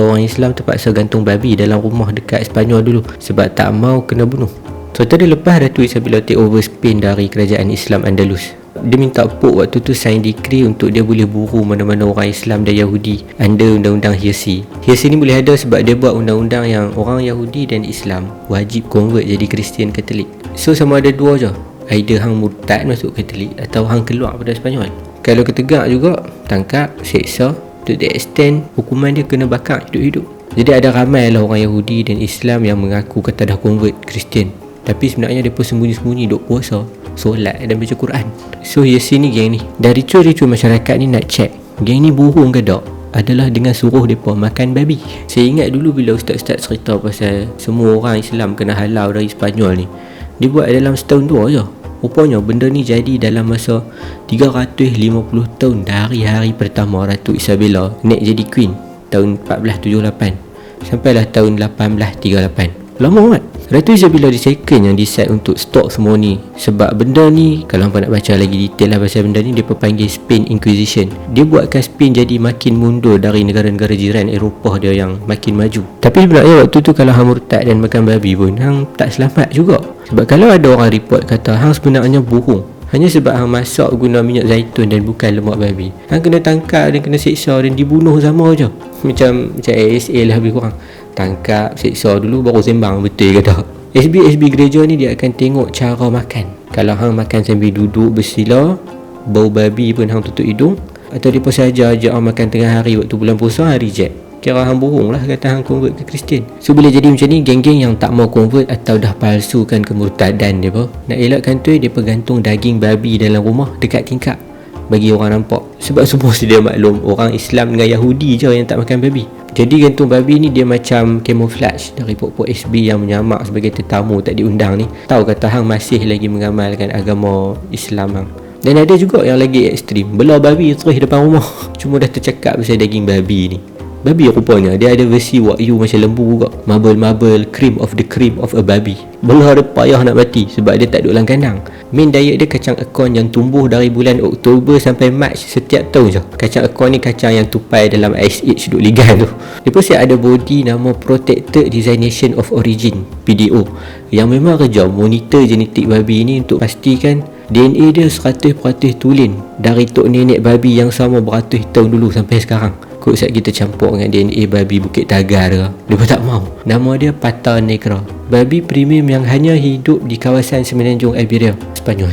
Orang Islam terpaksa gantung babi dalam rumah dekat Sepanyol dulu sebab tak mau kena bunuh. So tadi lepas Ratu Isabella take over Spain dari kerajaan Islam Andalus, dia minta Pope waktu tu sign decree untuk dia boleh buru mana-mana orang Islam dan Yahudi under undang-undang Hirsi. Hirsi ni boleh ada sebab dia buat undang-undang yang orang Yahudi dan Islam wajib convert jadi Kristian Katolik. So sama ada dua je, either hang murtad masuk Katolik atau hang keluar pada Sepanyol. Kalau ketegak juga, tangkap, seksa, to the extent hukuman dia kena bakar hidup-hidup. Jadi ada ramai lah orang Yahudi dan Islam yang mengaku kata dah convert Kristian, tapi sebenarnya mereka sembunyi-sembunyi duk puasa, solat dan baca Quran. So Hirsi ni, geng ni, dari ricu-ricu masyarakat ni nak check geng ni bohong ke tak adalah dengan suruh mereka makan babi. Saya ingat dulu bila ustaz-ustaz cerita pasal semua orang Islam kena halau dari Sepanyol ni, dia buat dalam setahun dua je. Rupanya benda ni jadi dalam masa 350 tahun dari hari pertama Ratu Isabella naik jadi Queen tahun 1478 sampailah tahun 1838. Lama amat. Ratu Isabella II yang decide untuk stop semua ni. Sebab benda ni, kalau hampa nak baca lagi detail lah pasal benda ni, dia panggil Spain Inquisition. Dia buatkan Spain jadi makin mundur dari negara-negara jiran Eropah dia yang makin maju. Tapi sebenarnya waktu tu kalau hang murtad dan makan babi pun hang tak selamat juga. Sebab kalau ada orang report kata hang sebenarnya bohong hanya sebab hang masak guna minyak zaitun dan bukan lemak babi, hang kena tangkap dan kena seksa dan dibunuh sama je. Macam ASA lah lebih kurang. Tangkap, seksa dulu baru sembang betul ke tak. SB gereja ni dia akan tengok cara makan. Kalau hang makan sambil duduk bersila, bau babi pun hang tutup hidung, atau dia pun saja ajak hang makan tengah hari waktu bulan puasa, hang reject. Kira hang bohong lah kata hang convert ke Kristian. So boleh jadi macam ni, geng-geng yang tak mau convert atau dah palsukan kemurtadan dia nak elakkan tu, dia gantung daging babi dalam rumah dekat tingkap bagi orang nampak. Sebab semua sedia maklum orang Islam dengan Yahudi je yang tak makan babi. Jadi gantung babi ni dia macam camouflage dari pokok SB yang menyamak sebagai tetamu tak diundang ni. Tahu kata hang masih lagi mengamalkan agama Islam hang. Dan ada juga yang lagi ekstrim, belah babi terus depan rumah. Cuma dah tercakap pasal daging babi ni. Babi rupanya dia ada versi wagyu macam lembu juga. Marble, cream of the cream of a babi. Belah dia payah nak mati sebab dia tak duduk dalam kandang. Main diet dia kacang ekon yang tumbuh dari bulan Oktober sampai Mac setiap tahun je. Kacang ekon ni kacang yang tupai dalam Ice Age duk ligan tu. Dia pun siap ada body nama Protected Designation of Origin, PDO, yang memang kerja monitor genetik babi ni untuk pastikan DNA dia 100% tulen dari tok nenek babi yang sama beratus tahun dulu sampai sekarang. Kok saat kita campur dengan DNA babi Bukit Tagar dia pun tak mau. Nama dia Pata Negra, babi premium yang hanya hidup di kawasan Semenanjung Iberia, Sepanyol.